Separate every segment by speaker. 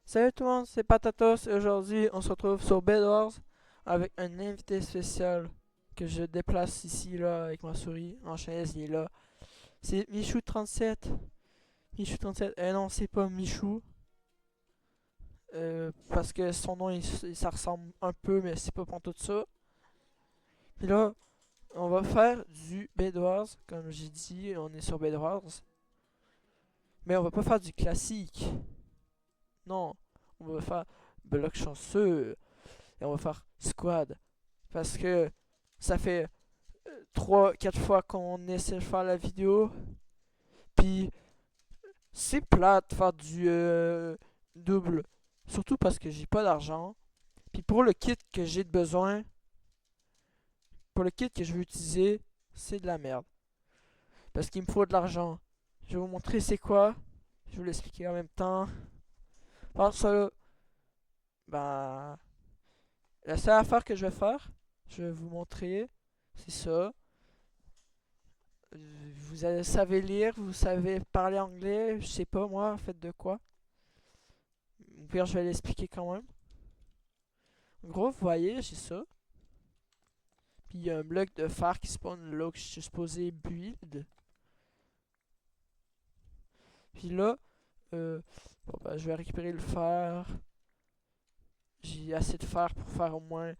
Speaker 1: Salut tout le monde, c'est Patatos et aujourd'hui on se retrouve sur Bed Wars avec un invité spécial que je déplace ici là avec ma souris en chaise, il est là. C'est Michou37. Michou37, non c'est pas Michou, parce que son nom ça ressemble un peu mais c'est pas pour tout ça. Puis là on va faire du Bed Wars, comme j'ai dit on est sur Bed Wars. Mais on va pas faire du classique, non, on va faire bloc chanceux et on va faire squad. Parce que ça fait 3 4 fois qu'on essaie de faire la vidéo. Puis c'est plate de faire du double. Surtout parce que j'ai pas d'argent. Puis pour le kit que j'ai de besoin, pour le kit que je veux utiliser, c'est de la merde. Parce qu'il me faut de l'argent. Je vais vous montrer c'est quoi. Je vais vous l'expliquer en même temps. Alors ça là, ben, la seule affaire que je vais faire, je vais vous montrer, c'est ça. Savez lire, vous savez parler anglais, je sais pas moi, faites de quoi. Au pire, je vais l'expliquer quand même. En gros, vous voyez, j'ai ça. Puis il y a un bloc de fer qui spawn là que je suis supposé build. Puis là, bon, ben, je vais récupérer le fer. J'ai assez de fer pour faire au moins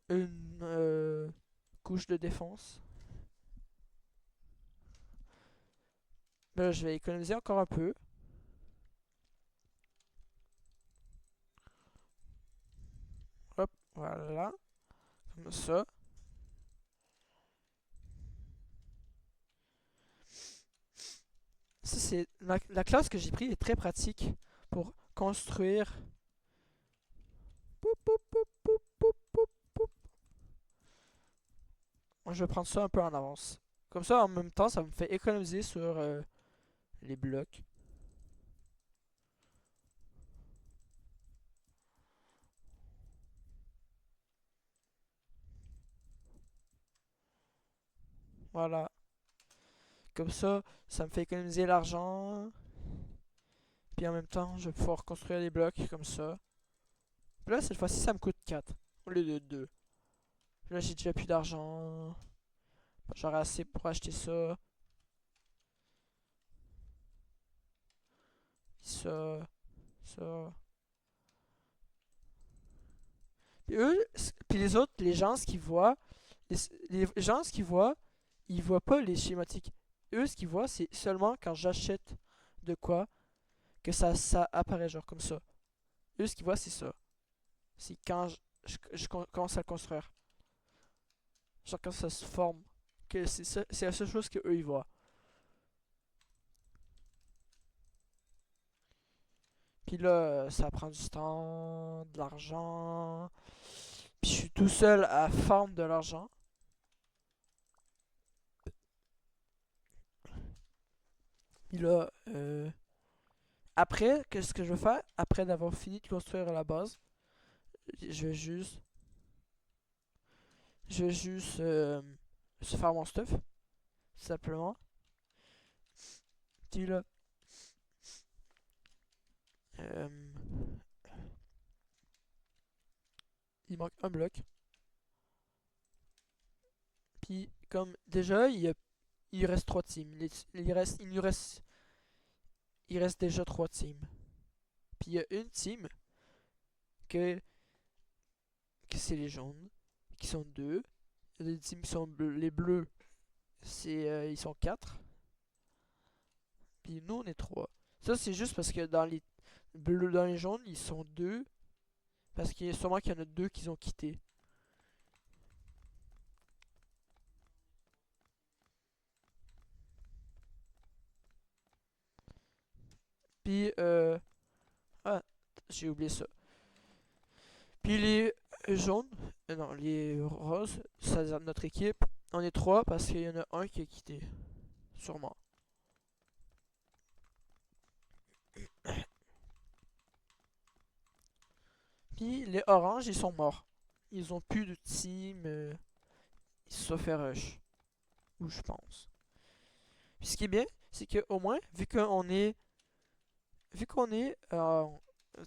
Speaker 1: une couche de défense. Là, je vais économiser encore un peu. Hop, voilà. Comme ça. Ça, c'est la classe que j'ai pris est très pratique pour construire. Poup, poup, poup, poup, poup, poup, poup. Je vais prendre ça un peu en avance. Comme ça, en même temps, ça me fait économiser sur les blocs. Voilà. Comme ça me fait économiser l'argent. Puis en même temps, je vais pouvoir construire les blocs comme ça. Puis là, cette fois-ci, ça me coûte 4 au lieu de 2. Là, j'ai déjà plus d'argent. J'aurai assez pour acheter ça. Ça. Ça. Puis eux, puis les autres, les gens, ce qu'ils voient, les gens, ce qu'ils voient, ils voient pas les schématiques. Eux, ce qu'ils voient, c'est seulement quand j'achète de quoi que ça apparaît, genre comme ça. Eux, ce qu'ils voient, c'est ça. C'est quand commence à le construire. Genre quand ça se forme. Que c'est ça, c'est la seule chose que eux ils voient. Puis là, ça prend du temps, de l'argent. Puis je suis tout seul à farm de l'argent. Puis là, après, qu'est-ce que je vais faire? Après d'avoir fini de construire la base, je vais juste, je vais juste se faire mon stuff, tout simplement. Puis là, euh, il manque un bloc. Puis comme déjà, il reste 3 teams. Il reste déjà 3 teams. Puis il y a une team que, que c'est les jaunes, qui sont 2. Il y a des teams qui sont les bleus, ils sont 4. Puis nous, on est 3. Ça, c'est juste parce que dans les bleus, dans les jaunes, ils sont 2. Parce qu'il y a sûrement qu'il y en a 2 qui ont quitté. Puis, ah, j'ai oublié ça. Puis les jaunes, non, les roses, c'est notre équipe. On est 3 parce qu'il y en a un qui a quitté. Sûrement. Puis les oranges, ils sont morts. Ils ont plus de team. Ils se sont fait rush. Ou je pense. Puis ce qui est bien, c'est qu'au moins, vu qu'on est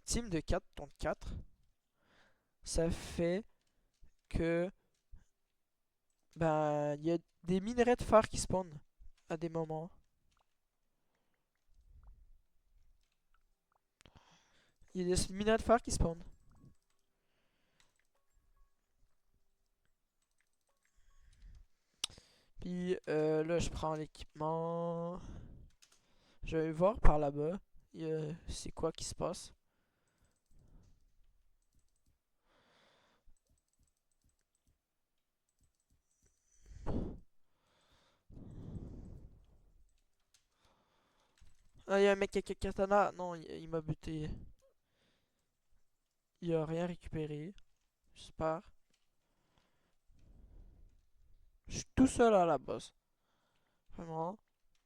Speaker 1: team de 4 contre 4. Ça fait que ben il y a des minerais de fer qui spawnent à des moments. Il y a des minerais de fer qui spawnent. Puis là, je prends l'équipement. Je vais voir par là-bas. C'est quoi qui se passe. Ah, il y a un mec avec un katana. Non, il m'a buté. Il a rien récupéré. J'espère. Je suis tout seul à la base. Vraiment.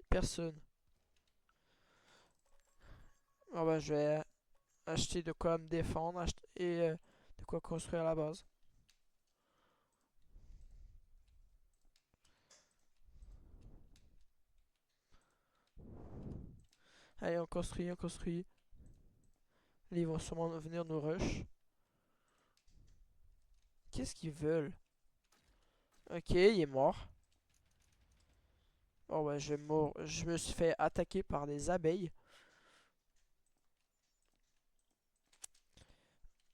Speaker 1: Personne. Ah bah, je vais acheter de quoi me défendre et de quoi construire à la base. Allez, on construit, on construit. Là, ils vont sûrement venir nous rush. Qu'est-ce qu'ils veulent? Ok, il est mort. Oh bah, je me suis fait attaquer par des abeilles.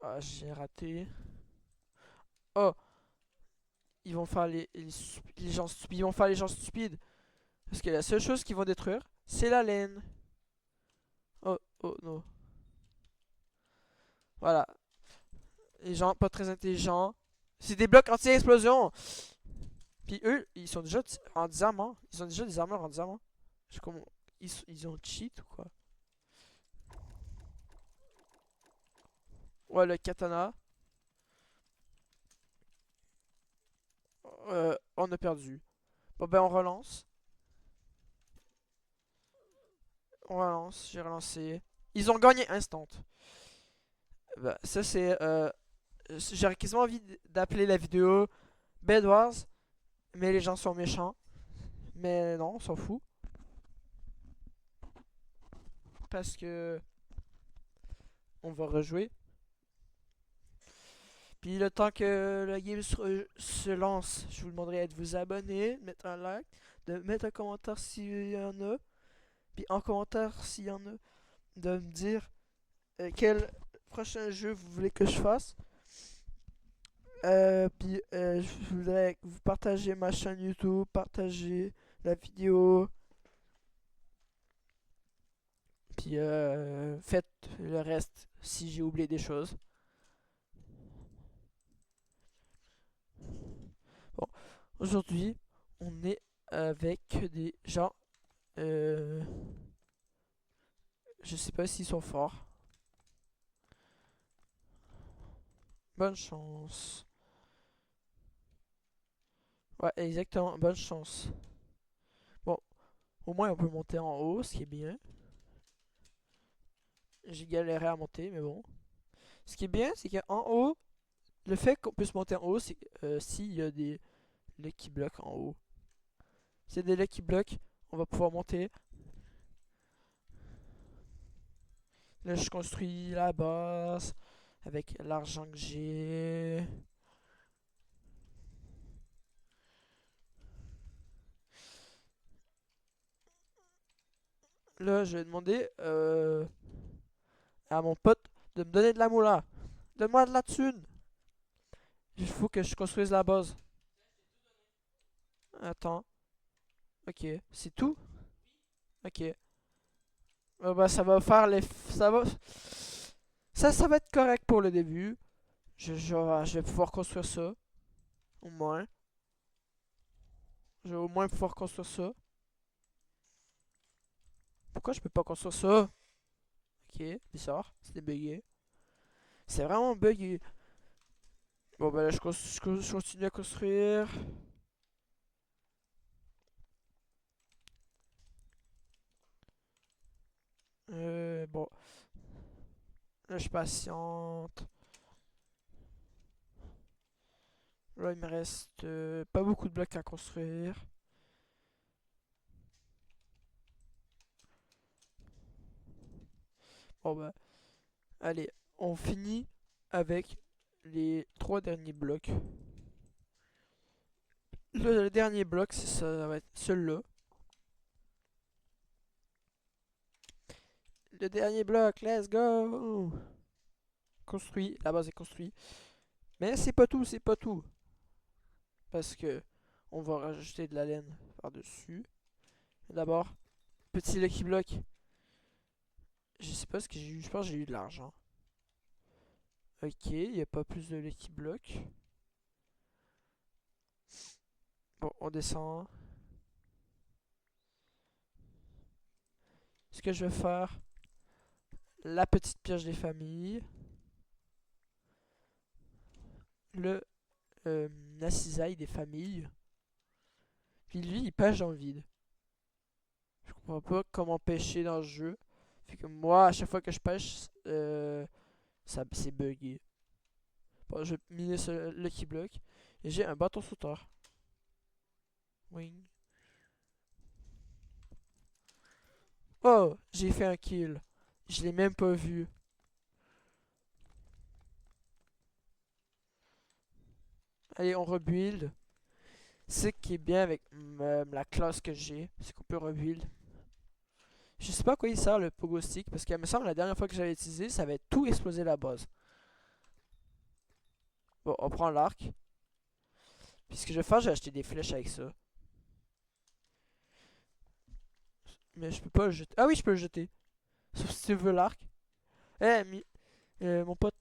Speaker 1: Ah, j'ai raté. Oh, ils vont faire les gens stupides. Ils vont faire les gens stupides. Parce que la seule chose qu'ils vont détruire, c'est la laine. Oh, oh, non. Voilà. Les gens pas très intelligents. C'est des blocs anti-explosion. Puis eux, ils sont déjà en diamant. Ils ont déjà des armures en diamant. Je sais comment. Ils ont cheat ou quoi? Ouais, le katana. On a perdu. Bon, ben, on relance. On relance. J'ai relancé. Ils ont gagné instant. Bah, ça, c'est. J'aurais quasiment envie d'appeler la vidéo Bed Wars, mais les gens sont méchants. Mais non, on s'en fout. Parce que. On va rejouer. Puis le temps que la game se lance, je vous demanderai de vous abonner, de mettre un like, de mettre un commentaire s'il y en a. Puis en commentaire s'il y en a, de me dire quel prochain jeu vous voulez que je fasse. Puis je voudrais que vous partagez ma chaîne YouTube, partagez la vidéo. Puis faites le reste si j'ai oublié des choses. Bon, aujourd'hui, on est avec des gens. Euh, je sais pas s'ils sont forts. Bonne chance. Ouais, exactement, bonne chance. Bon, au moins on peut monter en haut, ce qui est bien. J'ai galéré à monter, mais bon. Ce qui est bien, c'est qu'en haut, le fait qu'on puisse monter en haut, c'est s'il y a des Lucky Blocks en haut. S'il y a des Lucky Blocks, on va pouvoir monter. Là, je construis la base avec l'argent que j'ai. Là, je vais demander à mon pote de me donner de la moula. Donne-moi de la thune. Il faut que je construise la base. Attends. Ok. C'est tout? Ok. Bah, ça va faire les. Ça va. Ça va être correct pour le début. Je vais pouvoir construire ça. Au moins. Je vais au moins pouvoir construire ça. Pourquoi je peux pas construire ça? Ok, bizarre. C'était bugué. C'est vraiment bugué. Bon, bah là, je continue à construire. Bon. Là, je patiente. Là, il me reste pas beaucoup de blocs à construire. Bon, bah. Allez, on finit avec les 3 derniers blocs. Le dernier bloc, ça va être celui-là. Le dernier bloc, let's go! Construit, la base est construite. Mais c'est pas tout, c'est pas tout. Parce que on va rajouter de la laine par-dessus. D'abord, petit Lucky Block. Je sais pas ce que j'ai eu, je pense que j'ai eu de l'argent. Ok, il n'y a pas plus de Lucky Block. Bon, on descend. Ce que je vais faire, la petite pioche des familles. Le la cisaille des familles. Puis lui, il pêche dans le vide. Je comprends pas comment pêcher dans le jeu. Fait que moi, à chaque fois que je pêche, ça c'est bugué. Bon, je vais miner ce Lucky Block. Et j'ai un bâton sauteur. Wing. Oh, j'ai fait un kill. Je l'ai même pas vu. Allez, on rebuild. Ce qui est bien avec la classe que j'ai, c'est qu'on peut rebuild. Je sais pas à quoi il sert le pogo stick parce qu'il me semble que la dernière fois que j'avais utilisé, ça avait tout explosé la base. Bon, on prend l'arc. Puis ce que je vais faire, j'ai acheté des flèches avec ça. Mais je peux pas le jeter. Ah oui, je peux le jeter. Sauf si tu veux l'arc. Eh, mon pote,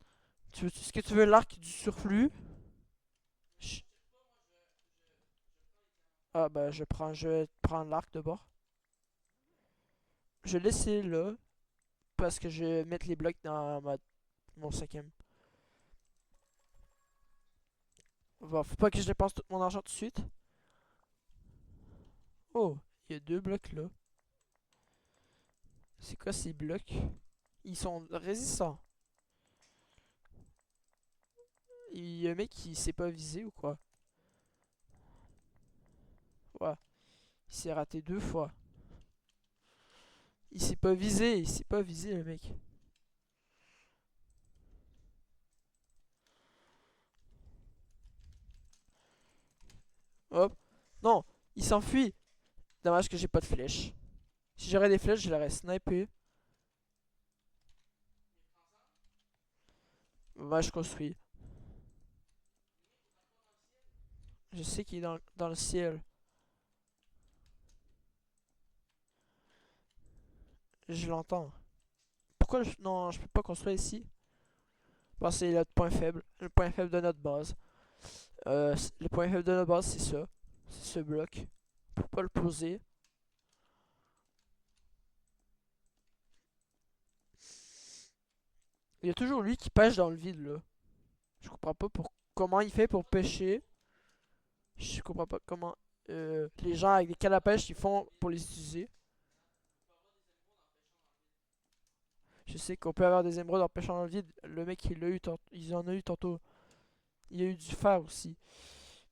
Speaker 1: est-ce que tu veux l'arc du surplus? Ch- Ah bah je vais prendre l'arc de bord. Je vais laisser là parce que je vais mettre les blocs dans mon cinquième. Bon, faut pas que je dépense tout mon argent tout de suite. Oh, il y a 2 blocs là. C'est quoi ces blocs? Ils sont résistants. Il y a un mec qui s'est pas visé ou quoi? Ouais, il s'est raté 2 fois. Il s'est pas visé le mec. Hop. Non, il s'enfuit. Dommage que j'ai pas de flèches. Si j'aurais des flèches, je l'aurais snipé. Moi, je construis. Je sais qu'il est dans le ciel. Je l'entends. Pourquoi non, je peux pas construire ici? Bon, c'est notre point faible. Le point faible de notre base. Le point faible de notre base, c'est ça. C'est ce bloc. On peut pas le poser. Il y a toujours lui qui pêche dans le vide, là. Je comprends pas comment il fait pour pêcher. Je comprends pas comment les gens avec des cannes à pêche ils font pour les utiliser. Je sais qu'on peut avoir des émeraudes en pêchant dans le vide. Le mec il l'a eu ils en a eu tantôt. Il y a eu du fer aussi.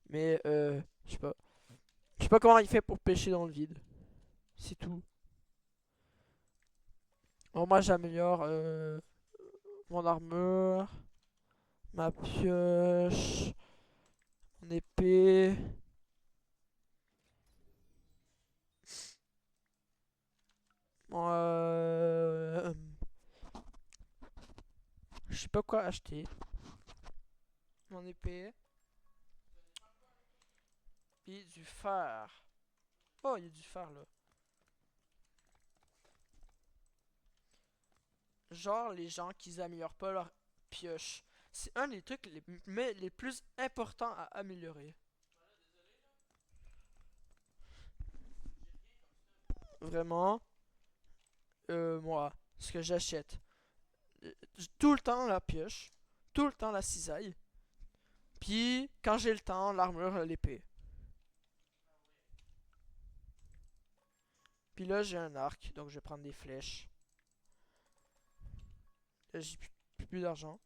Speaker 1: Mais je sais pas. Je sais pas comment il fait pour pêcher dans le vide. C'est tout. Bon, moi j'améliore mon armure, ma pioche, mon épée. Euh, je sais pas quoi acheter. Mon épée. Et du fer. Oh, il y a du fer là. Genre les gens qui améliorent pas leur pioche. C'est un des trucs les plus importants à améliorer. Vraiment, moi, ce que j'achète. euh, Tout le temps la pioche, tout le temps la cisaille, puis quand j'ai le temps, l'armure, l'épée. Puis là, j'ai un arc, donc je vais prendre des flèches. Là, j'ai plus d'argent.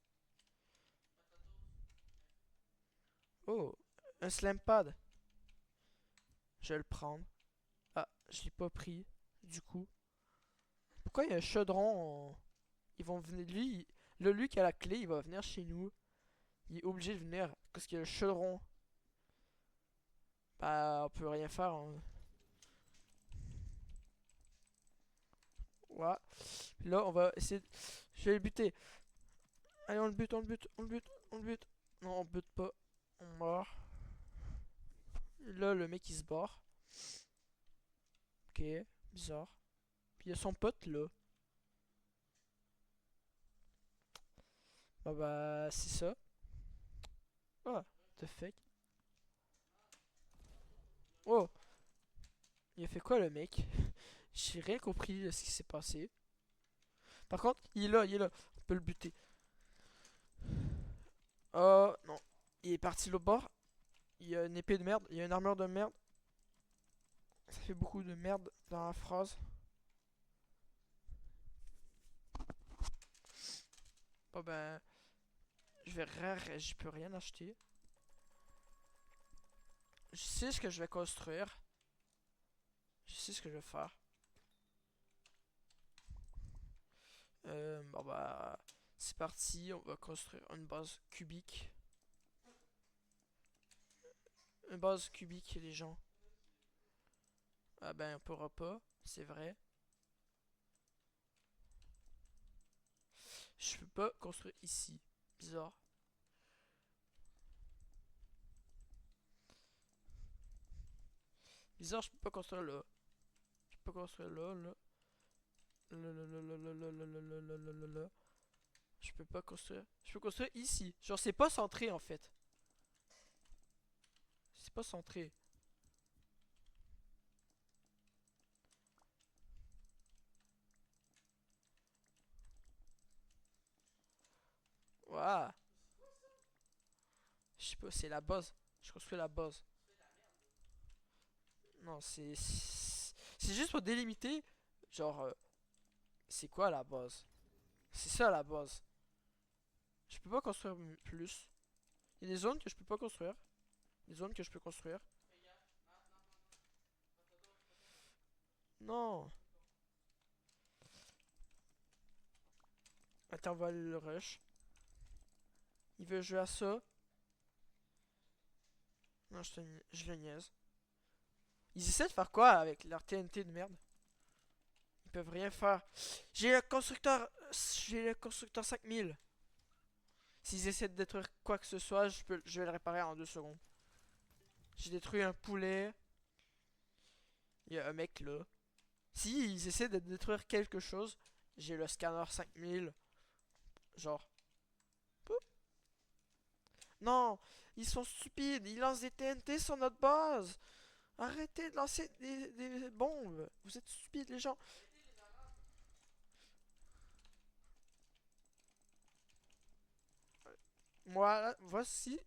Speaker 1: Oh, un slam pad. Je vais le prendre. Ah, je l'ai pas pris, du coup. Pourquoi il y a un chaudron? Ils vont venir. Lui, Là, lui qui a la clé, il va venir chez nous. Il est obligé de venir parce qu'il y a le chaudron. Bah, on peut rien faire, hein. Voilà. Puis là, on va essayer. Je vais le buter. Allez, on le bute, on le bute, on le bute, on le bute. Non, on bute pas. On meurt. Là, le mec il se barre. Ok, bizarre. Puis il y a son pote là. Bah, c'est ça. Ah, the fuck. Oh, il a fait quoi le mec? J'ai rien compris de ce qui s'est passé. Par contre, il est là, il est là. On peut le buter. Oh, non. Il est parti l'autre bord. Il y a une épée de merde. Il y a une armure de merde. Ça fait beaucoup de merde dans la phrase. Bon ben, je peux rien acheter. Je sais ce que je vais construire. Je sais ce que je vais faire. Bon bah, c'est parti. On va construire une base cubique. Une base cubique, les gens. Ah ben, on pourra pas. C'est vrai. Je peux pas construire ici. Bizarre. Bizarre, je peux pas construire là. Je peux pas construire là, là. Là, là, là, là, là, là, là, là, là, là, là, là, là. Je peux pas construire. Je peux construire ici. Genre, c'est pas centré en fait. C'est pas centré. Waouh. Je sais pas, c'est la base. Je construis la base. Non, c'est juste pour délimiter. Genre, c'est quoi la base? C'est ça la base. Je peux pas construire plus. Il y a des zones que je peux pas construire. Des zones que je peux construire. Non. Attends, on va aller le rush. Il veut jouer à ça. Non, je le niaise. Ils essaient de faire quoi avec leur TNT de merde? Ils peuvent rien faire. J'ai le constructeur. J'ai le constructeur 5000. S'ils essaient de détruire quoi que ce soit, je vais le réparer en 2 secondes. J'ai détruit un poulet. Il y a un mec là. Si ils essaient de détruire quelque chose, j'ai le scanner 5000. Genre. Poup. Non, ils sont stupides. Ils lancent des TNT sur notre base. Arrêtez de lancer des bombes. Vous êtes stupides, les gens. Moi, voici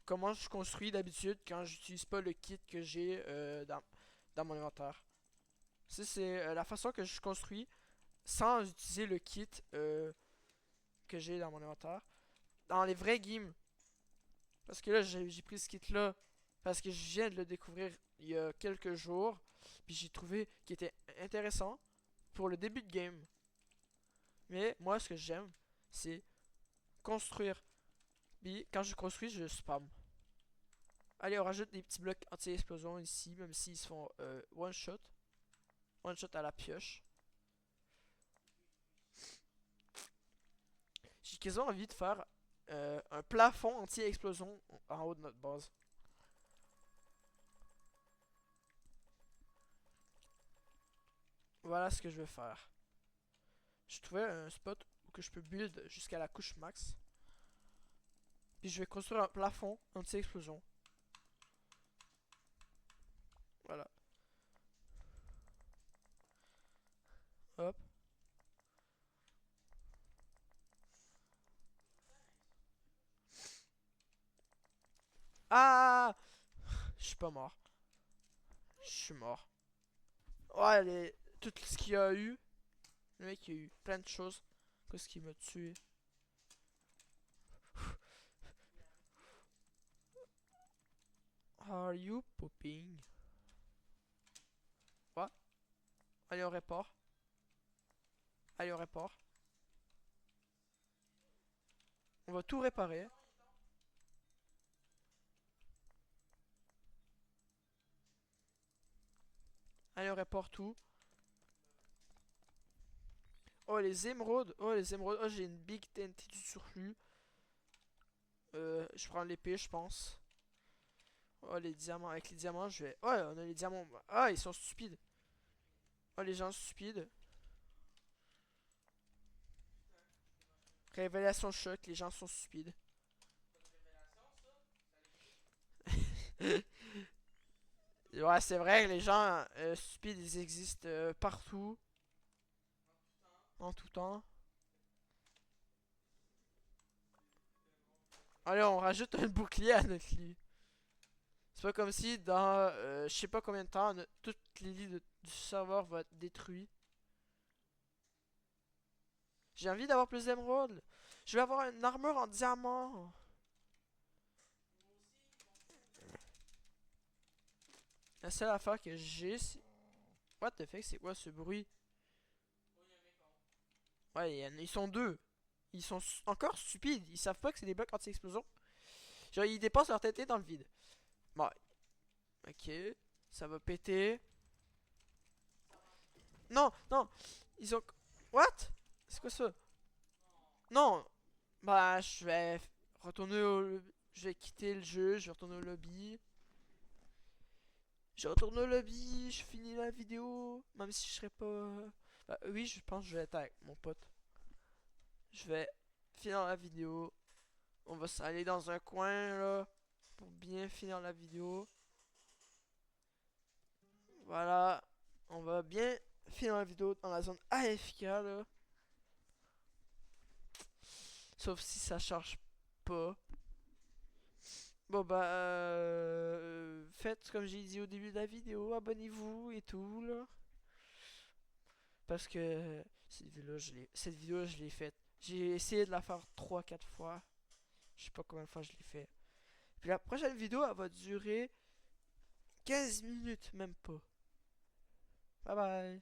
Speaker 1: comment je construis d'habitude quand j'utilise pas le kit que j'ai dans mon inventaire. Ça, c'est la façon que je construis sans utiliser le kit que j'ai dans mon inventaire. Dans les vrais games. Parce que là, j'ai pris ce kit-là parce que je viens de le découvrir il y a quelques jours. Puis j'ai trouvé qu'il était intéressant pour le début de game. Mais moi, ce que j'aime, c'est construire. Puis quand je construis, je spam. Allez, on rajoute des petits blocs anti-explosion ici, même s'ils se font one shot. One shot à la pioche. J'ai quasiment envie de faire un plafond anti-explosion en haut de notre base. Voilà ce que je vais faire. Je trouvais un spot où que je peux build jusqu'à la couche max. Puis je vais construire un plafond anti-explosion. Voilà. Hop. Ah! Je suis pas mort. Je suis mort. Ouais, tout ce qu'il y a eu. Le mec, il y a eu plein de choses. Qu'est-ce qui m'a tué? Are you pooping? What? Allez, on répare. Allez, on répare. On va tout réparer. Allez, on répare tout. Oh, les émeraudes. Oh, les émeraudes. Oh, j'ai une big TNT du surplus. Je prends l'épée, je pense. Oh, les diamants. Avec les diamants, je vais... Oh, on a les diamants. Ah, ils sont stupides. Oh, les gens stupides. Révélation choc, les gens sont stupides. Ouais, c'est vrai, les gens stupides, ils existent partout. En tout temps. Allez, on rajoute un bouclier à notre lit. C'est pas comme si dans je sais pas combien de temps, toutes les lits du serveur vont être détruits. J'ai envie d'avoir plus d'émeraudes. Je vais avoir une armure en diamant. La seule affaire que j'ai, c'est... What the fuck, c'est quoi ce bruit? Ouais, ils sont deux. Ils sont encore stupides. Ils savent pas que c'est des blocs anti-explosion. Genre, ils dépassent leur tête dans le vide. Bon, ok. Ça va péter. Non, non. Ils ont... What? C'est quoi ça? Non. Bah, je vais retourner au... Je vais quitter le jeu, je vais retourner au lobby. Je retourne au lobby, je finis la vidéo. Même si je serais pas... Bah, oui, je pense que je vais être avec mon pote. Je vais finir la vidéo. On va s'aller dans un coin, là. Pour bien finir la vidéo. Voilà. On va bien finir la vidéo dans la zone AFK, là. Sauf si ça charge pas. Bon bah faites comme j'ai dit au début de la vidéo, abonnez-vous et tout là. Parce que cette vidéo je l'ai faite. J'ai essayé de la faire 3-4 fois. Je sais pas combien de fois je l'ai fait. Puis la prochaine vidéo elle va durer 15 minutes, même pas. Bye bye.